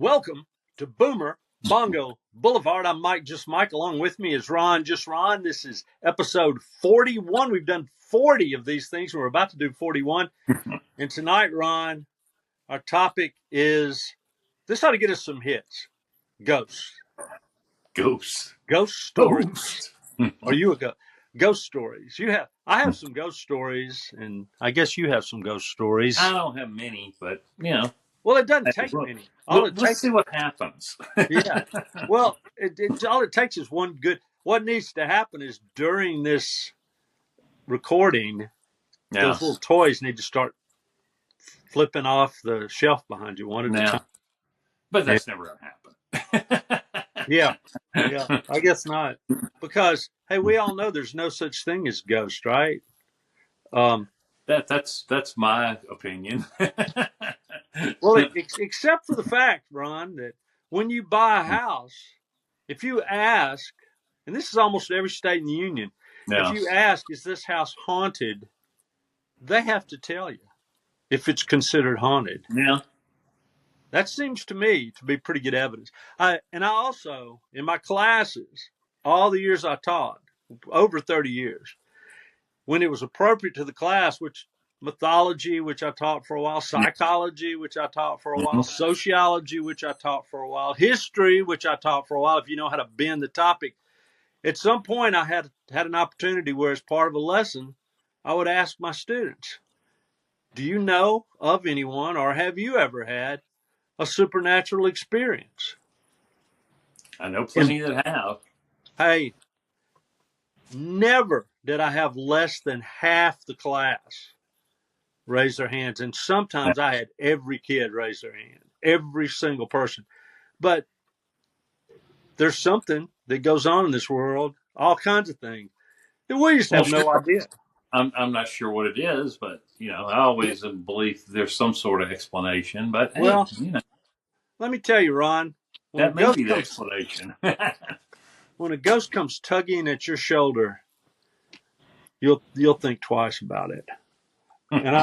Welcome to Boomer Bongo Boulevard. I'm Mike, just Mike. Along with me is Ron, just Ron. This is episode 41. We've done 40 of these things. We're about to do 41. And tonight, Ron, our topic is this ought to get us some hits. Ghosts. Ghosts. Ghost stories. Are you a ghost stories? I have some ghost stories, and I guess you have some ghost stories. I don't have many, but Well, it doesn't take many. Let's see what happens. Yeah. Well, all it takes is one good. What needs to happen is during this recording, those little toys need to start flipping off the shelf behind you one at a time. But that's never going to happen. Yeah. I guess not, because hey, we all know there's no such thing as ghost, right? That's my opinion. Well, except for the fact, Ron, that when you buy a house, if you ask, and this is almost every state in the union, if you ask, is this house haunted? They have to tell you if it's considered haunted. Yeah. That seems to me to be pretty good evidence. I also, in my classes, all the years I taught, over 30 years, when it was appropriate to the class, which mythology, which I taught for a while, psychology, which I taught for a while, sociology, which I taught for a while, history, which I taught for a while, if you know how to bend the topic. At some point, I had an opportunity where, as part of a lesson, I would ask my students, do you know of anyone, or have you ever had a supernatural experience? I know plenty that have. Hey, never did I have less than half the class raise their hands. And sometimes I had every kid raise their hand, every single person. But there's something that goes on in this world, all kinds of things, that we just have no idea. I'm not sure what it is, but I always believe there's some sort of explanation. But well, let me tell you, Ron, that may be the explanation. When a ghost comes tugging at your shoulder, you'll think twice about it. And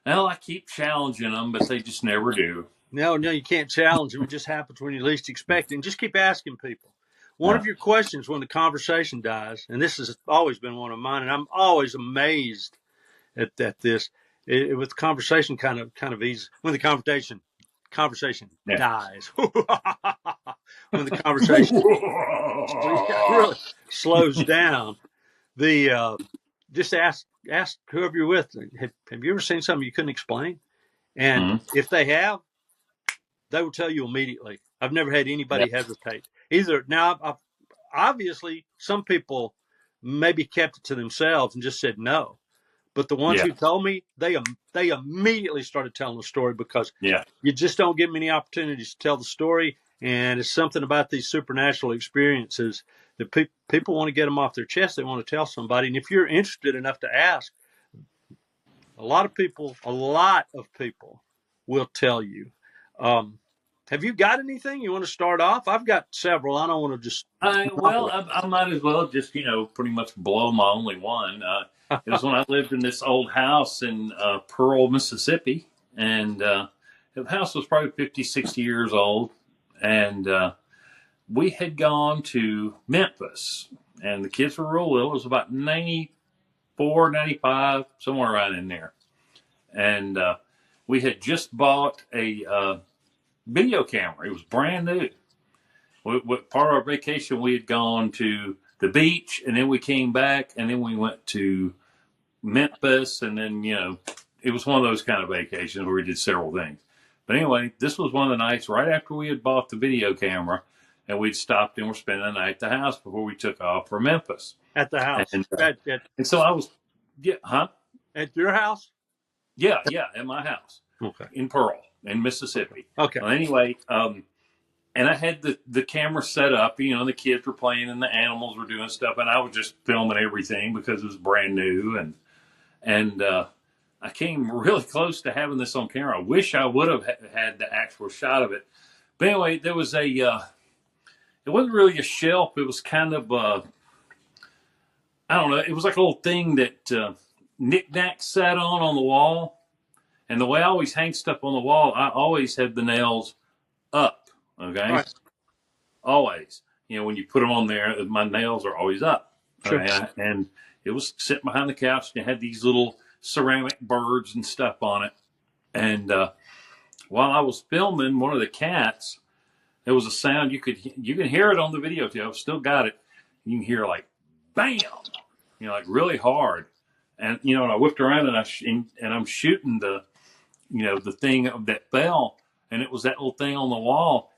well, I keep challenging them, but they just never do. No, you can't challenge them. It just happens when you least expect it. And just keep asking people. One of your questions when the conversation dies, and this has always been one of mine, and I'm always amazed at this. With the conversation kind of easy, when the conversation dies, when the conversation really slows down, just ask whoever you're with, have you ever seen something you couldn't explain? And if they have, they will tell you immediately. I've never had anybody hesitate. Either now, obviously, some people maybe kept it to themselves and just said no. But the ones who told me, they immediately started telling the story, because you just don't get many opportunities to tell the story. And it's something about these supernatural experiences that people want to get them off their chest. They want to tell somebody. And if you're interested enough to ask, a lot of people will tell you. Have you got anything you want to start off? I've got several. I don't want to just. I might as well just pretty much blow my only one. It was when I lived in this old house in Pearl, Mississippi, and the house was probably 50, 60 years old, and we had gone to Memphis, and the kids were real little. It was about 94, 95, somewhere right in there, and we had just bought a video camera. It was brand new. Part of our vacation, we had gone to the beach, and then we came back, and then we went to Memphis, and then, it was one of those kind of vacations where we did several things. But anyway, this was one of the nights right after we had bought the video camera, and we'd stopped and were spending the night at the house before we took off for Memphis. At the house? And so I was, At your house? Yeah, at my house. Okay. In Pearl, in Mississippi. Okay. Well, anyway, and I had the camera set up, the kids were playing and the animals were doing stuff, and I was just filming everything because it was brand new, and I came really close to having this on camera. I wish I would have had the actual shot of it. But anyway, there was it wasn't really a shelf. It was kind of, I don't know, it was like a little thing that knickknacks sat on the wall. And the way I always hang stuff on the wall, I always have the nails up. Okay, Right. always. When you put them on there, my nails are always up. Sure. And it was sitting behind the couch, and it had these little ceramic birds and stuff on it. And while I was filming one of the cats, there was a sound you can hear it on the video too. I've still got it. You can hear like bam, like really hard. And and I whipped around and I'm shooting the the thing that fell, and it was that little thing on the wall,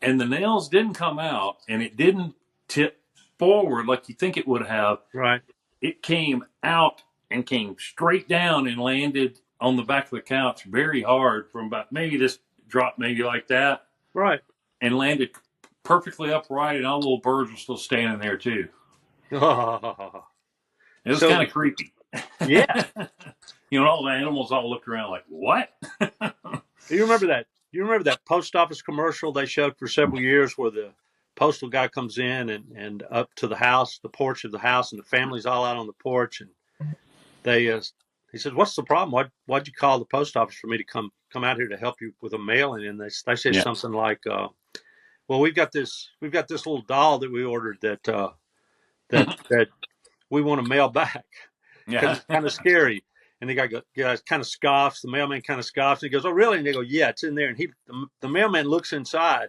and the nails didn't come out, and it didn't tip forward like you think it would have. Right. It came out and came straight down and landed on the back of the couch very hard from about maybe this drop maybe like that. Right. And landed perfectly upright, and all the little birds were still standing there too. It was kind of creepy. Yeah. All the animals all looked around like, what? You remember that? You remember that post office commercial they showed for several years where the postal guy comes in and up to the house, the porch of the house, and the family's all out on the porch, and he says, "What's the problem? Why'd you call the post office for me to come out here to help you with a mailing?" And they say something like, "Well, we've got this little doll that we ordered that we want to mail back because it's kind of scary." And the guy kind of scoffs. The mailman kind of scoffs. And he goes, "Oh, really?" And they go, "Yeah, it's in there." And the mailman looks inside,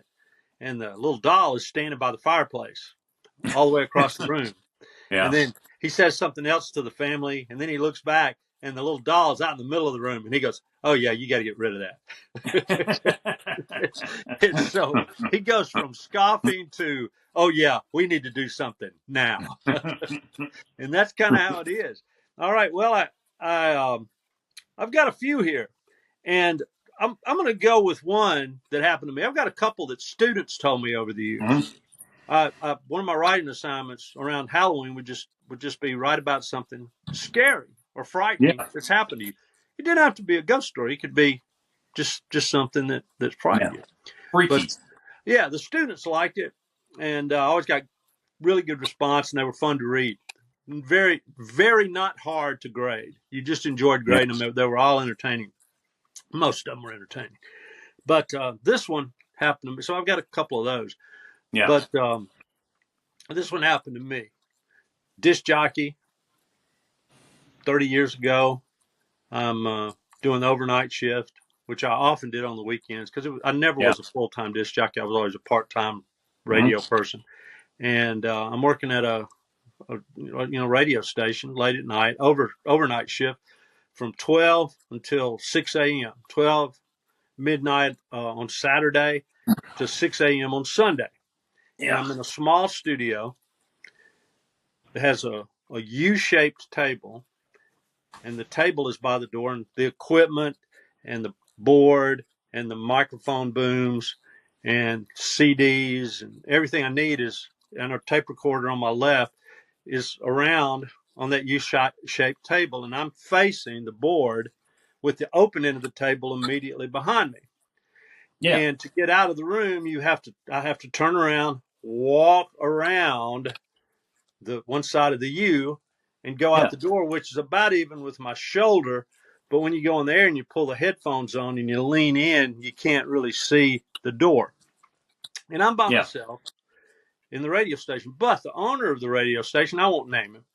and the little doll is standing by the fireplace all the way across the room. Yeah. And then he says something else to the family, and then he looks back, and the little doll is out in the middle of the room, and he goes, "Oh, yeah, you got to get rid of that." And so he goes from scoffing to, "Oh, yeah, we need to do something now." And that's kind of how it is. All right, well, I've got a few here, and I'm going to go with one that happened to me. I've got a couple that students told me over the years. Mm-hmm. One of my writing assignments around Halloween would just be write about something scary or frightening that's happened to you. It didn't have to be a ghost story. It could be just something that's frightening you. Freaky. But yeah, the students liked it, and I always got really good response, and they were fun to read. Very, very not hard to grade. You just enjoyed grading them. They were all entertaining. Most of them were entertaining. But this one happened to me. So I've got a couple of those. Yeah. But this one happened to me. Disc jockey, 30 years ago. I'm doing the overnight shift, which I often did on the weekends because I never was a full-time disc jockey. I was always a part-time radio person. And I'm working at a radio station late at night, overnight shift from 12 until 6 a.m., 12 midnight on Saturday to 6 a.m. on Sunday. Yeah. And I'm in a small studio that has a U-shaped table, and the table is by the door, and the equipment and the board and the microphone booms and CDs and everything I need is, and a tape recorder on my left is around on that U-shaped table, and I'm facing the board with the open end of the table immediately behind me. Yeah. And to get out of the room, I have to turn around, walk around the one side of the U, and go out the door, which is about even with my shoulder. But when you go in there and you pull the headphones on and you lean in, you can't really see the door. And I'm by myself in the radio station. But the owner of the radio station, I won't name him,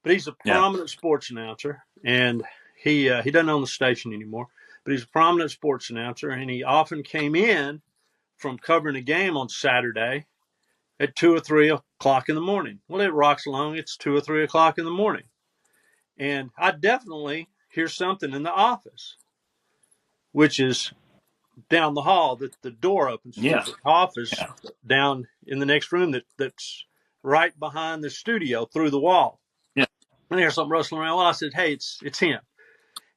but he's a prominent sports announcer, and he doesn't own the station anymore. But he's a prominent sports announcer, and he often came in from covering a game on Saturday at 2 or 3 o'clock in the morning. Well, it rocks along. It's 2 or 3 o'clock in the morning. And I definitely hear something in the office, which is down the hall. The door opens to the office down in the next room that's right behind the studio through the wall. Yeah. And I hear something rustling around. Well, I said, "Hey, it's him."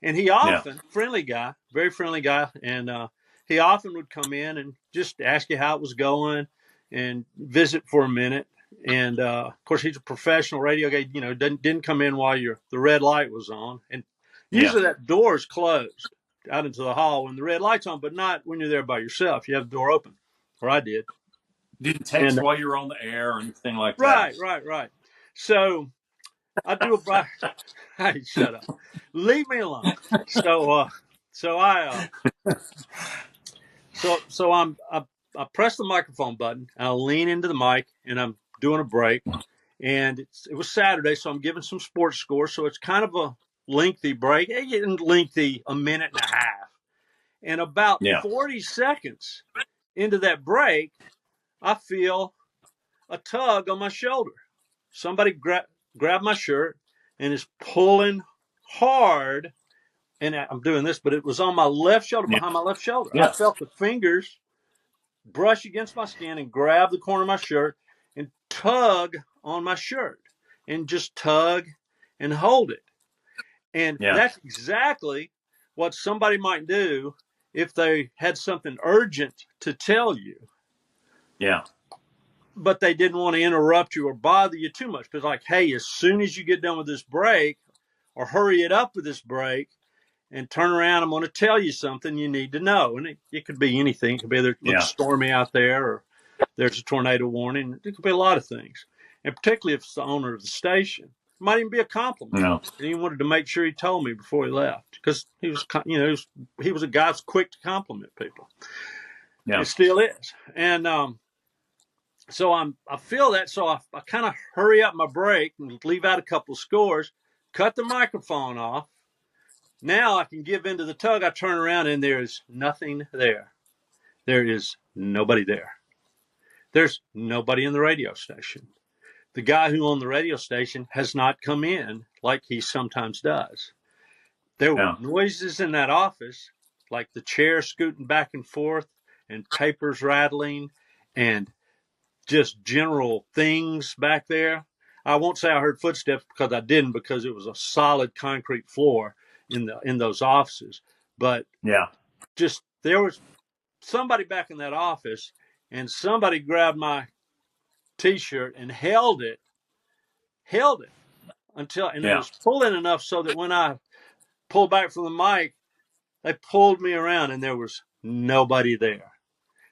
And he often, friendly guy, very friendly guy, and he often would come in and just ask you how it was going and visit for a minute. And of course, he's a professional radio guy. Didn't come in while the red light was on. And usually that door is closed out into the hall when the red light's on, but not when you're there by yourself. You have the door open, or I did. Didn't text while you were on the air or anything like that. Right. So I do hey, shut up. Leave me alone. So So I press the microphone button. And I lean into the mic, and I'm doing a break. And it was Saturday, so I'm giving some sports scores. So it's kind of a lengthy break. It isn't lengthy, a minute and a half. And about Yeah. 40 seconds into that break, I feel a tug on my shoulder. Somebody grabbed my shirt and is pulling hard. And I'm doing this, but it was on my left shoulder, Yeah. behind my left shoulder. I Yeah. felt the fingers brush against my skin and grab the corner of my shirt and tug on my shirt and just tug and hold it. And Yeah. that's exactly what somebody might do if they had something urgent to tell you, Yeah. but they didn't want to interrupt you or bother you too much. Because, like, hey, as soon as you get done with this break, or hurry it up with this break and turn around, I'm going to tell you something you need to know. And it could be anything. It could be either it looks stormy out there, or there's a tornado warning. It could be a lot of things. And particularly if it's the owner of the station, it might even be a compliment. No. And he wanted to make sure he told me before he left, because he was, he was a guy who's quick to compliment people. Yeah. It still is. And so I feel that. So I kind of hurry up my break and leave out a couple of scores, cut the microphone off. Now I can give into the tug. I turn around and there is nothing there. There is nobody there. There's nobody in the radio station. The guy who owned the radio station has not come in like he sometimes does. There were noises in that office, like the chair scooting back and forth and papers rattling and just general things back there. I won't say I heard footsteps, because I didn't, because it was a solid concrete floor in those offices. But just there was somebody back in that office, and somebody grabbed my T-shirt and held it until, and it was pulling enough so that when I pulled back from the mic, they pulled me around and there was nobody there.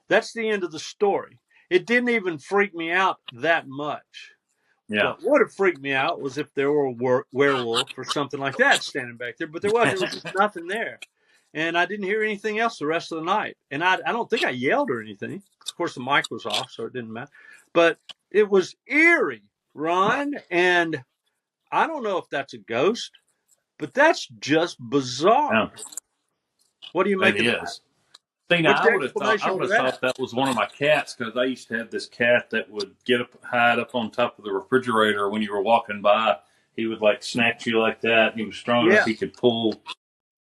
That's the end of the story. It didn't even freak me out that much. Yeah. What would have freaked me out was if there were a werewolf or something like that standing back there, but there wasn't. There was just nothing there. And I didn't hear anything else the rest of the night. And I don't think I yelled or anything. Of course, the mic was off, so it didn't matter. But it was eerie, Ron. And I don't know if that's a ghost, but that's just bizarre. Yeah. What do you make of that? See, now, I would have thought that was one of my cats, because I used to have this cat that would get up, hide up on top of the refrigerator when you were walking by. He would like snatch you like that. He was strong enough he could pull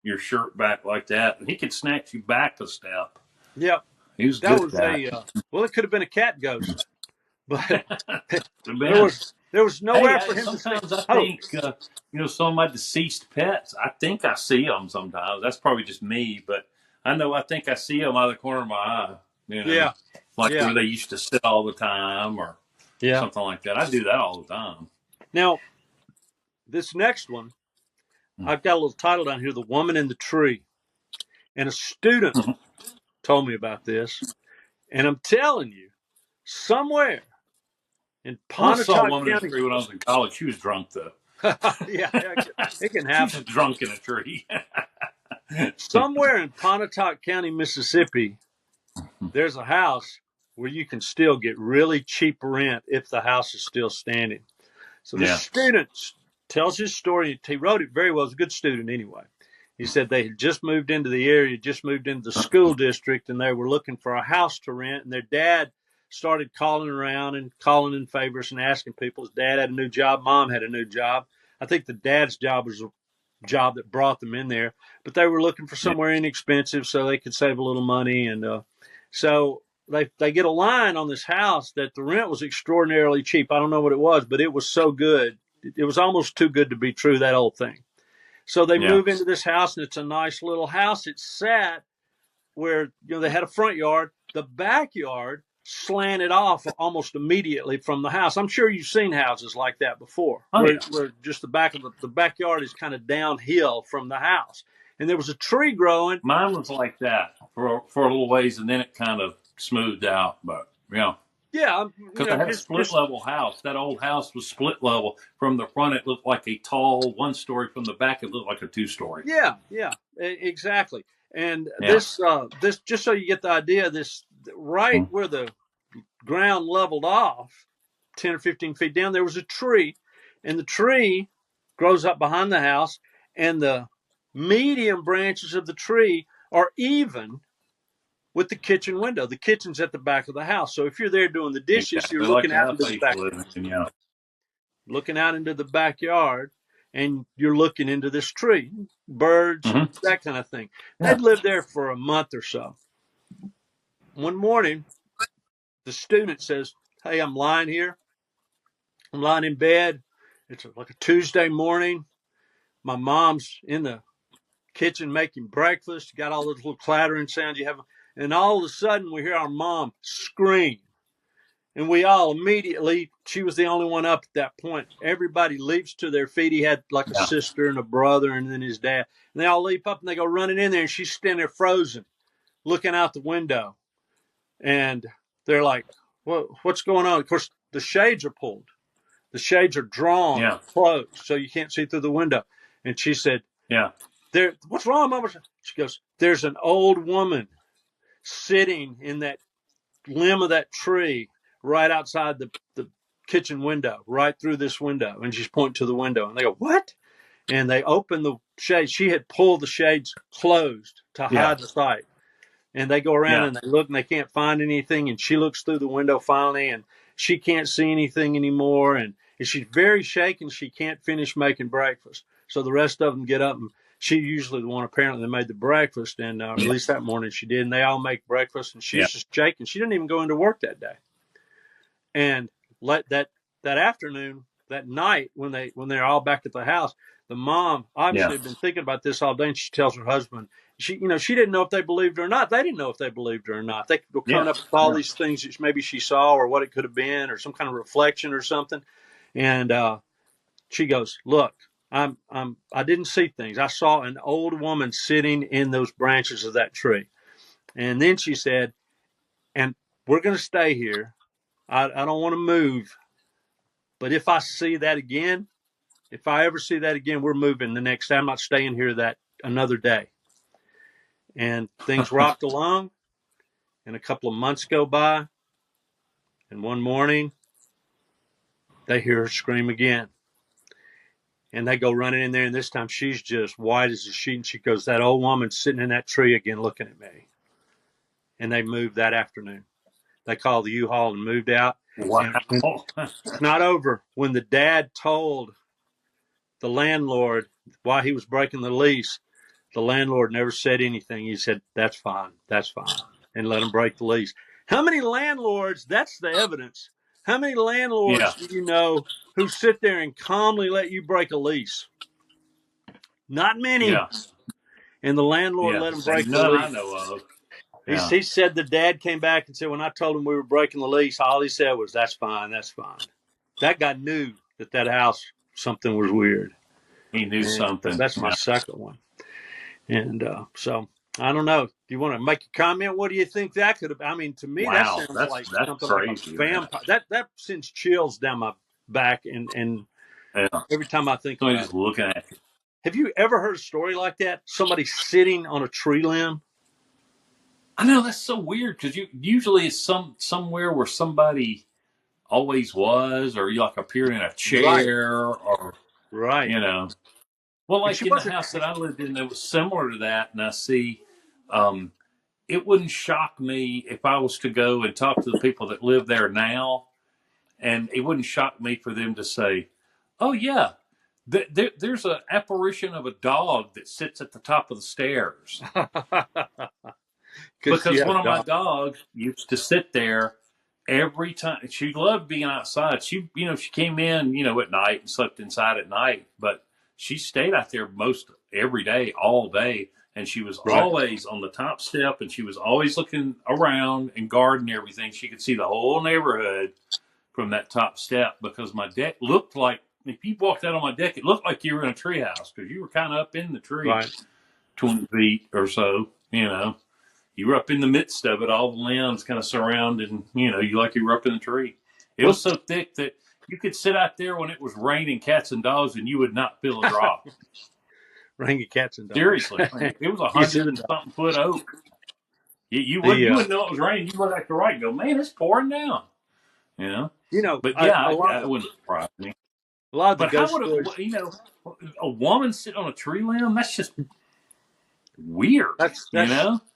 your shirt back like that, and he could snatch you back a step. Yep. He was that good. Well, it could have been a cat ghost, but there was nowhere for him to say. Sometimes I think, some of my deceased pets, I think I see them sometimes. That's probably just me, but I think I see them out of the corner of my eye. Where they used to sit all the time, or something like that. I do that all the time. Now, this next one, I've got a little title down here, "The Woman in the Tree." And a student told me about this. And I'm telling you, somewhere in Pontotoc County. I saw a woman County, in a tree when I was in college. She was drunk, though. It can happen. She was drunk in a tree. Somewhere in Pontotoc County, Mississippi, there's a house where you can still get really cheap rent if the house is still standing. So the student tells his story. He wrote it very well. He's a good student anyway. He said they had just moved into the area, just moved into the school district, and they were looking for a house to rent. And their dad started calling around and calling in favors and asking people. His dad had a new job. Mom had a new job. I think the dad's job was a job that brought them in there, but they were looking for somewhere inexpensive so they could save a little money. And so they get a line on this house that the rent was extraordinarily cheap. I don't know what it was, but it was so good. It was almost too good to be true, that old thing. So they move into this house, and it's a nice little house. It's sat where, they had a front yard. The backyard slanted off almost immediately from the house. I'm sure you've seen houses like that before, where just the back of the backyard is kind of downhill from the house. And there was a tree growing. Mine was like that for a little ways, and then it kind of smoothed out. But Yeah, because I had a split level house. That old house was split level. From the front, it looked like a tall 1-story. From the back, it looked like a 2-story. yeah, exactly. And Yeah. this just so you get the idea, this right where the ground leveled off, 10 or 15 feet down, there was a tree, and the tree grows up behind the house, and the medium branches of the tree are even with the kitchen window. The kitchen's at the back of the house. So if you're there doing the dishes, you're Exactly like looking the out house into I the used to back, live in. Yeah. looking out into the backyard, and you're looking into this tree, birds, Mm-hmm. that kind of thing. Yeah. They'd lived there for a month or so. One morning, the student says, "Hey, I'm lying here. I'm lying in bed. It's like a Tuesday morning. My mom's in the kitchen making breakfast. You got all those little clattering sounds you have. And all of a sudden, we hear our mom scream. And we all immediately, she was the only one up at that point. Everybody leaps to their feet. He had like a Yeah. sister and a brother and then his dad. And they all leap up and they go running in there. And she's standing there frozen, looking out the window. And they're like, what's going on? Of course, the shades are pulled. The shades are drawn Yeah. closed, so you can't see through the window. And she said, Yeah. what's wrong, Mama? She goes, there's an old woman sitting in that limb of that tree right outside the kitchen window, right through this window. And she's pointing to the window. And they go, what? And they open the shades. She had pulled the shades closed to hide the sight. And they go around and they look and they can't find anything. And she looks through the window finally and she can't see anything anymore. And she's very shaken. She can't finish making breakfast. So the rest of them get up and she's usually the one apparently that made the breakfast. And at least that morning she did. And they all make breakfast and she's just shaking. She didn't even go into work that day. And that afternoon, that night when they're all back at the house, the mom obviously had been thinking about this all day. And she tells her husband, she didn't know if they believed her or not. They didn't know if they believed her or not. They could go coming up with all these things that maybe she saw or what it could have been or some kind of reflection or something. And she goes, look, I didn't see things. I saw an old woman sitting in those branches of that tree. And then she said, and we're going to stay here. I don't want to move. But if I see that again, if I ever see that again, we're moving the next day. I'm not staying here that another day. And things rocked along, and a couple of months go by, and one morning they hear her scream again. And they go running in there, and this time she's just white as a sheet, and she goes, that old woman's sitting in that tree again looking at me. And they moved that afternoon. They called the U-Haul and moved out. Wow. It's not over. When the dad told the landlord why he was breaking the lease, the landlord never said anything. He said, that's fine, and let him break the lease. How many landlords, that's the evidence, how many landlords do you know who sit there and calmly let you break a lease? Not many. Yeah. And the landlord let him break the None lease. I know of. He said the dad came back and said, when I told him we were breaking the lease, all he said was, that's fine. That guy knew that house, something was weird. He knew something. That's my second one. And so I don't know. Do you want to make a comment? What do you think that could have? I mean, to me, that sounds like something crazy, like a vampire. That sends chills down my back, and every time I think about just looking at it. Have you ever heard a story like that? Somebody sitting on a tree limb? I know that's so weird because usually it's somewhere where somebody always was, or you like appear in a chair, or Well, like in the house that I lived in, it was similar to that, and I see. It wouldn't shock me if I was to go and talk to the people that live there now, and it wouldn't shock me for them to say, "Oh yeah, there's an apparition of a dog that sits at the top of the stairs." Because one of my dogs used to sit there every time. She loved being outside. She came in, at night and slept inside at night, but she stayed out there most every day, all day. And she was always on the top step, and she was always looking around and guarding everything. She could see the whole neighborhood from that top step because my deck looked like, if you walked out on my deck, it looked like you were in a treehouse because you were kind of up in the tree, 20 feet or so, you were up in the midst of it, all the limbs kind of surrounding, you like you were up in the tree. It Well, was so thick that you could sit out there when it was raining cats and dogs and you would not feel a drop. ring of cats and dogs. Seriously. It was a You see 100 the and something foot oak. You the wouldn't know it was raining. You look at the right and go, man, it's pouring down. You know? But yeah, a lot it wouldn't surprise me. of the But how ghost would stories. a woman sit on a tree limb? That's just weird. That's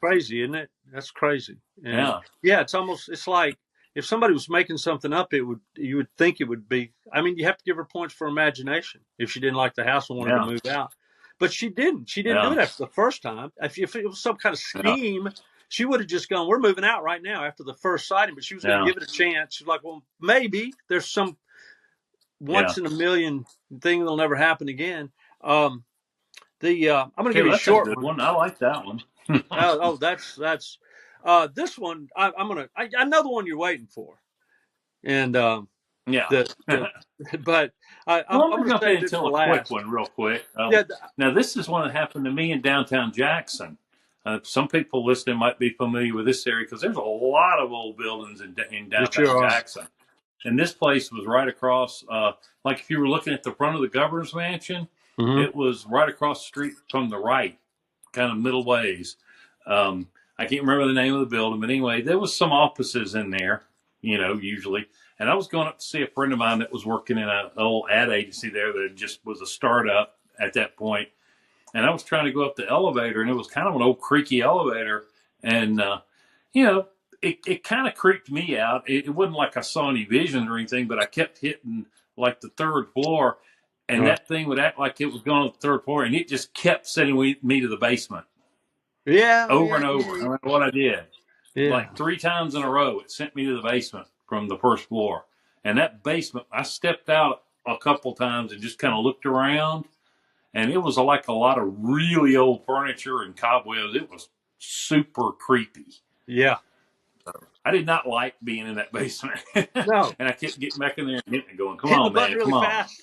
crazy, isn't it? That's crazy. And Yeah. it's like if somebody was making something up, you would think it would be. I mean, you have to give her points for imagination if she didn't like the house and wanted to move out. But she didn't. She didn't do it after the first time. If it was some kind of scheme, she would have just gone, "We're moving out right now," after the first sighting. But she was going to give it a chance. She's like, "Well, maybe there's some once in a million thing that'll never happen again." I'm going to give you a short one. I like that one. that's this one. I know the one you're waiting for, and but I'm going to say this for last. Quick one, real quick. Now this is one that happened to me in downtown Jackson. Some people listening might be familiar with this area because there's a lot of old buildings in downtown Jackson. And this place was right across, like if you were looking at the front of the governor's mansion, it was right across the street from the right, kind of middle ways. I can't remember the name of the building, but anyway, there was some offices in there, usually. And I was going up to see a friend of mine that was working in an old ad agency there that just was a startup at that point. And I was trying to go up the elevator, and it was kind of an old creaky elevator. And, it kind of creeped me out. It wasn't like I saw any visions or anything, but I kept hitting like the third floor, and that thing would act like it was going to the third floor, and it just kept sending me to the basement. Over and over, no matter what I did. Like 3 times in a row, it sent me to the basement from the first floor. And that basement, I stepped out a couple times and just kind of looked around, and it was like a lot of really old furniture and cobwebs. It was super creepy. Yeah. I did not like being in that basement. No. And I kept getting back in there and hitting it going, come on, man, really come on. Fast.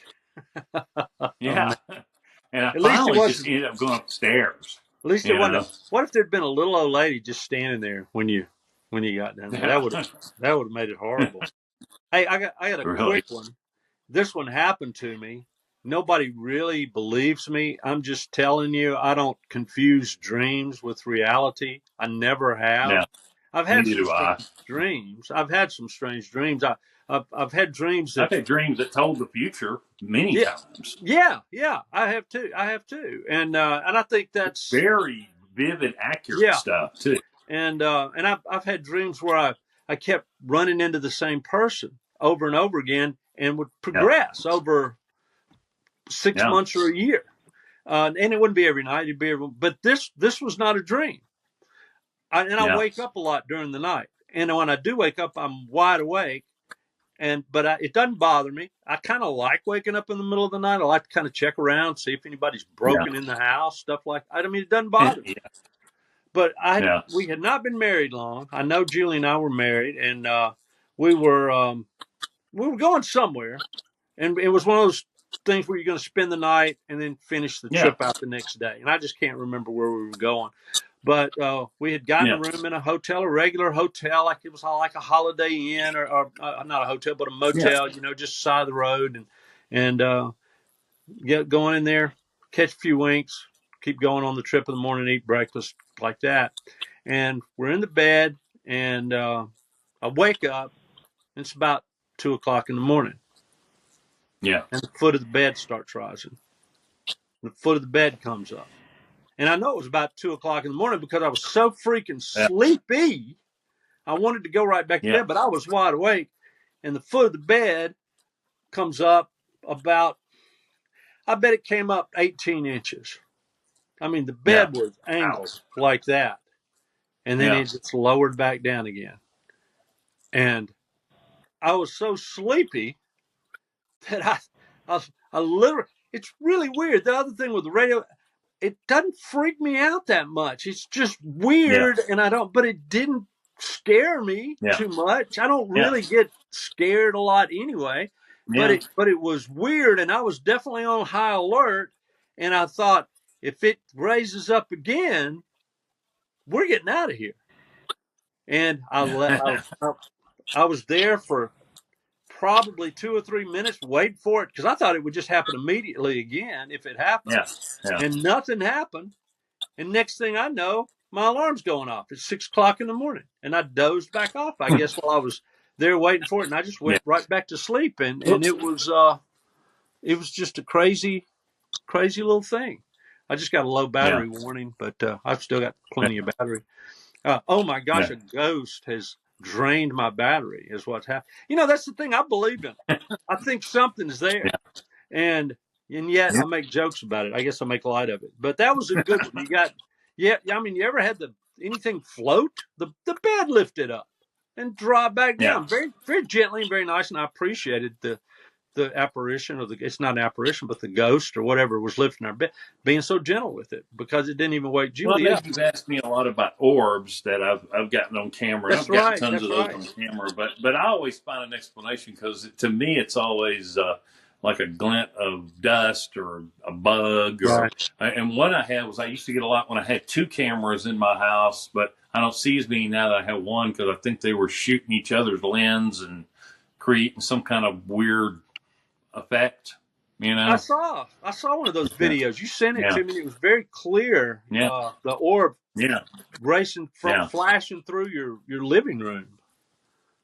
Yeah. And I at finally just ended up going upstairs. At least it wasn't. What if there'd been a little old lady just standing there when you got down there? That would have made it horrible. Hey, I got a quick one. This one happened to me. Nobody really believes me. I'm just telling you, I don't confuse dreams with reality. I never have. Yeah. I've had some strange dreams. I've had some strange dreams. I've had dreams that I've had dreams that told the future many times. Yeah, I have too. And I think that's very vivid, accurate stuff too. And I've had dreams where I kept running into the same person over and over again and would progress over 6 months or a year. And it wouldn't be every night. It'd be but this was not a dream. I wake up a lot during the night. And when I do wake up, I'm wide awake. But it doesn't bother me. I kind of like waking up in the middle of the night. I like to kind of check around, see if anybody's broken in the house, stuff like that. I mean, it doesn't bother me. But we had not been married long. I know Julie and I were married, and we were going somewhere. And it was one of those things where you're going to spend the night and then finish the trip out the next day. And I just can't remember where we were going. But we had gotten a room in a regular hotel, like it was like a Holiday Inn or not a hotel, but a motel, just side of the road, and get going in there, catch a few winks, keep going on the trip in the morning, eat breakfast like that. And we're in the bed, and I wake up, and it's about 2:00 in the morning. Yeah. And the foot of the bed starts rising. The foot of the bed comes up. And I know it was about 2:00 in the morning because I was so freaking sleepy. I wanted to go right back to bed, but I was wide awake. And the foot of the bed comes up about, I bet it came up 18 inches. I mean, the bed was angled like that. And then it just lowered back down again. And I was so sleepy that I literally, it's really weird. The other thing with the radio, it doesn't freak me out that much. It's just weird, but it didn't scare me too much. I don't really get scared a lot anyway, but it was weird, and I was definitely on high alert, and I thought, if it raises up again, we're getting out of here. and I was there for probably 2 or 3 minutes waiting for it because I thought it would just happen immediately again if it happened, Yeah. Yeah. and nothing happened. And next thing I know, my alarm's going off. It's 6 o'clock in the morning, and I dozed back off, I guess, while I was there waiting for it, and I just Yeah. went right back to sleep. And Whoops. it was just a crazy, crazy little thing. I just got a low Yeah. battery warning, but I've still got plenty of battery. Oh my gosh, Yeah. a ghost has drained my battery, is what's happened. That's the thing I believe in. I think something's there, and yet I make jokes about it. I guess I make light of it. But that was a good one. Yeah. I mean, you ever had anything float? The bed lifted up and drop back Yeah. down very, very gently and very nice. And I appreciated the apparition it's not an apparition, but the ghost or whatever was lifting our bed, being so gentle with it because it didn't even wake Well, I Julie know up. you've asked me a lot about orbs that I've gotten on camera. That's I've gotten right. tons That's of those right. on camera, but I always find an explanation because to me it's always like a glint of dust or a bug Right. and one I had was I used to get a lot when I had two cameras in my house, but I don't see as many now that I have one because I think they were shooting each other's lens and creating some kind of weird effect. I saw one of those Yeah. videos. You sent it Yeah. to me. It was very clear. Yeah. The orb Yeah. racing, Yeah. flashing through your living room.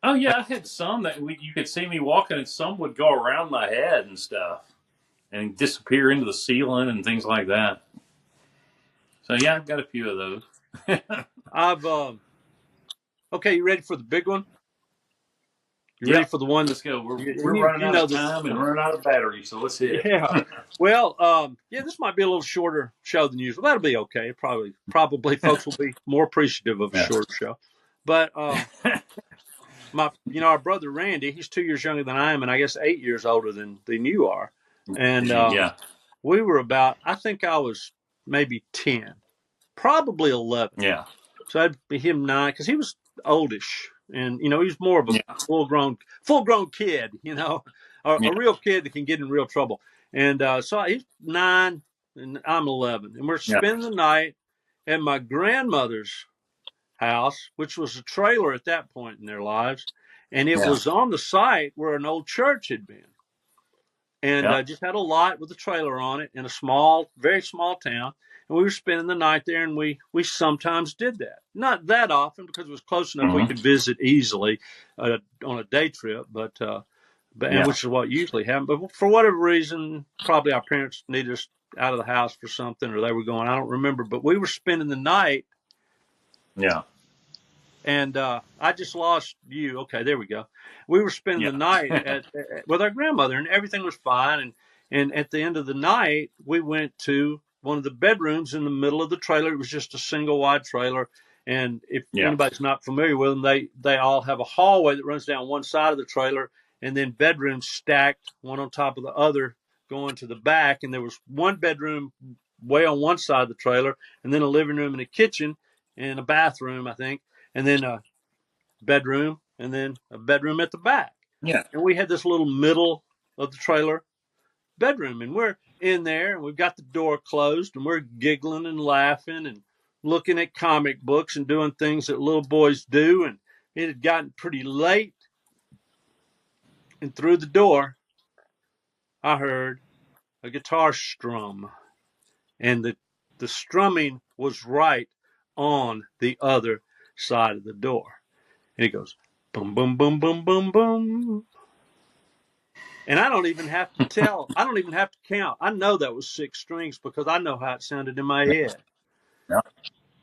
Oh yeah, I had some that you could see me walking, and some would go around my head and stuff, and disappear into the ceiling and things like that. So yeah, I've got a few of those. I've okay. You ready for the big one? You ready for the one? Let's go. We're You, running you out know of this. time and running out of battery, so let's hit Yeah. it. Well, yeah, this might be a little shorter show than usual. That'll be okay. Probably folks will be more appreciative of a Yeah. short show. But our brother Randy, he's 2 years younger than I am, and I guess 8 years older than you are. And Yeah. we were I think I was maybe 10, probably 11. Yeah. So I'd be him 9 because he was oldish, and he was more of a Yeah. full grown kid, a real kid that can get in real trouble. And so he's 9 and I'm 11, and we're Yeah. spending the night at my grandmother's house, which was a trailer at that point in their lives, and it Yeah. was on the site where an old church had been, and Yeah. just had a lot with a trailer on it in a small, very small town. And we were spending the night there, and we sometimes did that. Not that often because it was close enough we could visit easily on a day trip, but and which is what usually happened. But for whatever reason, probably our parents needed us out of the house for something, or they were going. I don't remember, but we were spending the night. Yeah. And I just lost you. Okay, there we go. We were spending the night with our grandmother, and everything was fine. And at the end of the night, we went to one of the bedrooms in the middle of the trailer. It was just a single wide trailer. And if anybody's not familiar with them, they all have a hallway that runs down one side of the trailer, and then bedrooms stacked one on top of the other going to the back. And there was one bedroom way on one side of the trailer, and then a living room and a kitchen and a bathroom, I think, and then a bedroom, and then a bedroom at the back. Yeah. And we had this little middle of the trailer bedroom, and we're in there, and we've got the door closed, and we're giggling and laughing and looking at comic books and doing things that little boys do. And it had gotten pretty late, and through the door, I heard a guitar strum, and the strumming was right on the other side of the door. And it goes, boom, boom, boom, boom, boom, boom. And I don't even have to tell. I don't even have to count. I know that was 6 strings because I know how it sounded in my head. Yeah.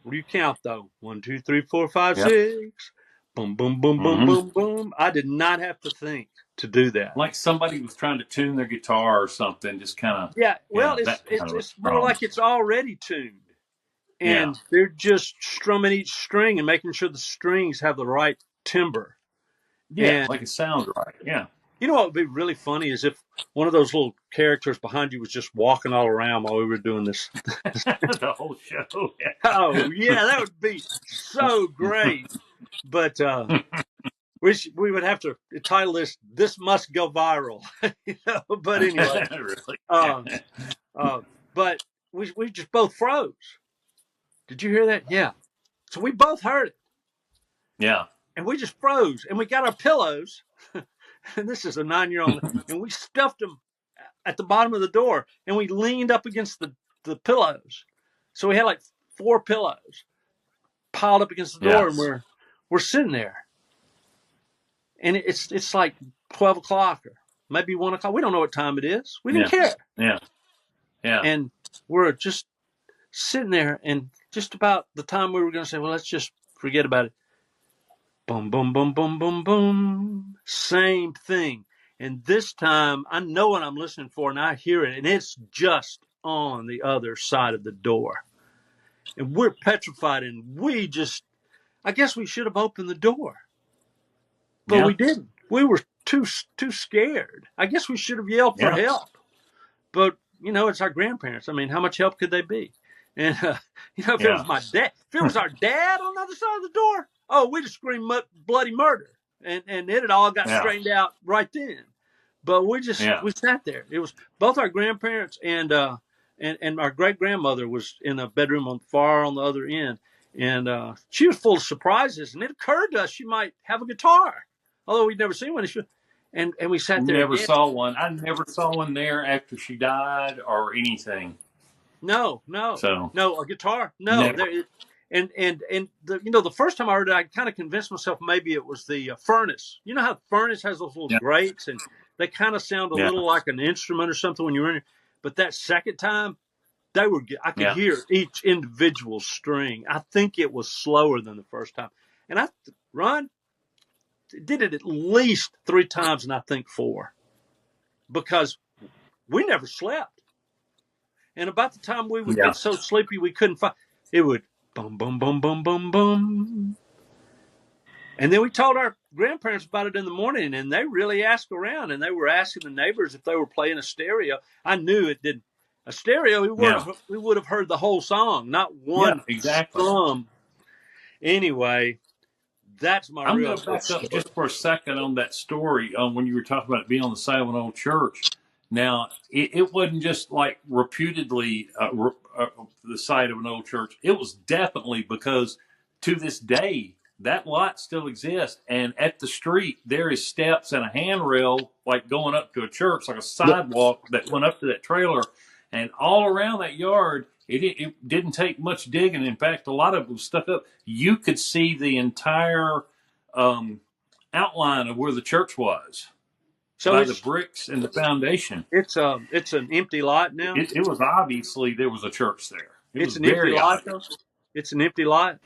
What do you count, though? 1, 2, 3, 4, 5, 6. Boom, boom, boom, boom, boom, boom. I did not have to think to do that. Like somebody was trying to tune their guitar or something, just kind of. Yeah, well, it's more like it's already tuned. And they're just strumming each string and making sure the strings have the right timbre. Yeah, and, like it sounds right. Yeah. You know what would be really funny is if one of those little characters behind you was just walking all around while we were doing this. The whole show. Yeah. Oh, yeah, that would be so great. But we would have to title this must go viral. But anyway. Really? But we just both froze. Did you hear that? Yeah. So we both heard it. Yeah. and we just froze. And we got our pillows, and this is a 9-year-old, and we stuffed them at the bottom of the door, and we leaned up against the pillows. So we had like 4 pillows piled up against the Yeah. door, and we're sitting there, and it's like 12 o'clock or maybe 1 o'clock. We don't know what time it is. We didn't Yeah. care, Yeah. Yeah. and we're just sitting there, and just about the time we were going to say, well, let's just forget about it. Boom, boom, boom, boom, boom, boom. Same thing. And this time I know what I'm listening for, and I hear it, and it's just on the other side of the door. And we're petrified, and I guess we should have opened the door, but Yeah. we didn't. We were too scared. I guess we should have yelled for Yeah. help, but it's our grandparents. I mean, how much help could they be? And if it was my dad, if it was our dad on the other side of the door, oh, we'd have screamed bloody murder, and it had all got straightened out right then. But we sat there. It was both our grandparents and our great grandmother was in a bedroom far on the other end, and she was full of surprises. And it occurred to us she might have a guitar, although we'd never seen one. And we sat there. Never saw one. I never saw one there after she died or anything. No, a guitar. No, Never. the first time I heard it, I kind of convinced myself maybe it was the furnace. You know how furnace has those little grates, and they kind of sound a little like an instrument or something when you're in it. But that second time, I could hear each individual string. I think it was slower than the first time, and Ron did it at least 3 times, and I think 4, because we never slept. And about the time we would get so sleepy we couldn't find, it would boom, boom, boom, boom, boom, boom. And then we told our grandparents about it in the morning, and they really asked around, and they were asking the neighbors if they were playing a stereo. I knew it did. A stereo, we would have heard the whole song, not one strum. Anyway, that's my I'm real going to back story. up just for a second on that story when you were talking about it being on the side of an old church. Now, it wasn't just like reputedly the site of an old church. It was definitely, because to this day, that lot still exists. And at the street, there is steps and a handrail like going up to a church, like a sidewalk that went up to that trailer. And all around that yard, it didn't take much digging. In fact, a lot of it was stuck up. You could see the entire outline of where the church was. So by the bricks and the foundation. It's an empty lot now. It was obviously there was a church there. It's an empty lot, though. It's an empty lot.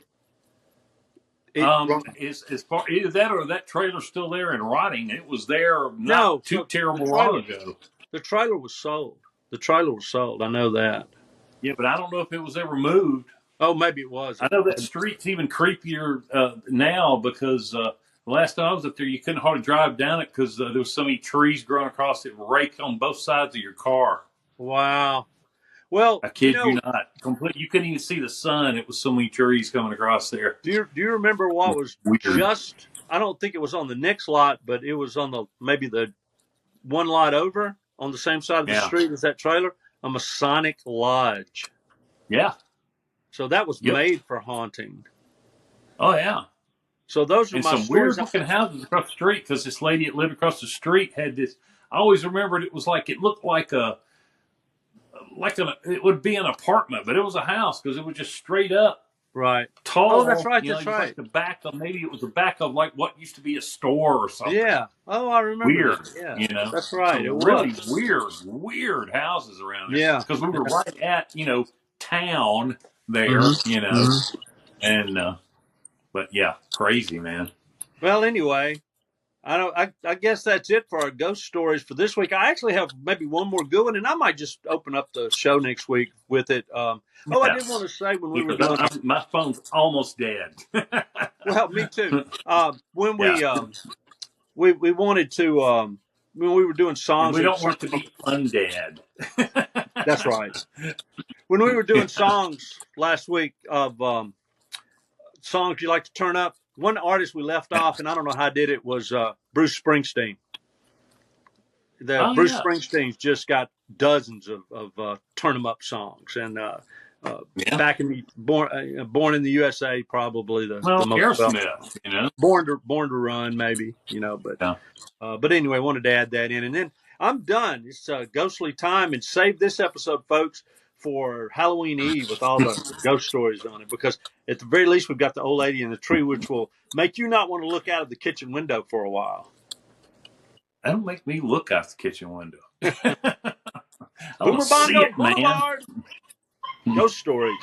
As far either that or that trailer's still there and rotting. It was there not too terrible long ago. The trailer was sold. I know that. Yeah, but I don't know if it was ever moved. Oh, maybe it was. I know that street's even creepier now because last time I was up there, you couldn't hardly drive down it because there was so many trees growing across it, raked on both sides of your car. Wow. Well, I kid you not. You couldn't even see the sun. It was so many trees coming across there. Do you remember what was just? I don't think it was on the next lot, but it was on maybe the one lot over on the same side of the street as that trailer. A Masonic lodge. Yeah. So that was made for haunting. Oh yeah. So those are my some weird looking houses across the street, because this lady that lived across the street had this. I always remembered it looked like it would be an apartment, but it was a house because it was just straight up. Right. Tall. Oh, that's right. That's right. Like the back of, maybe it was the back of like what used to be a store or something. Yeah. Oh, I remember. Weird. That. Yeah. That's right. It really weird houses around there. Yeah. Because we were right at town there. And but yeah, crazy, man. Well, anyway, I guess that's it for our ghost stories for this week. I actually have maybe one more good one, and I might just open up the show next week with it. I did want to say when we were doing my phone's almost dead. Well, me too. When we wanted to when we were doing songs, we don't want to be undead. That's right. When we were doing songs last week of songs you like to turn up, one artist we left off, and I don't know how I did it, was Bruce Springsteen. Bruce Springsteen's just got dozens of turn 'em up songs, and Yeah. Back in the born in the USA, probably the Well, most Aerosmith, you know. born to run, maybe, Yeah. but anyway, I wanted to add that in, and then I'm done. It's ghostly time, and save this episode, folks, for Halloween Eve with all the ghost stories on it, because at the very least we've got the old lady in the tree, which will make you not want to look out of the kitchen window for a while. That'll make me look out the kitchen window. I want Boomer to see Bongo it, man. Boulevard. Ghost stories.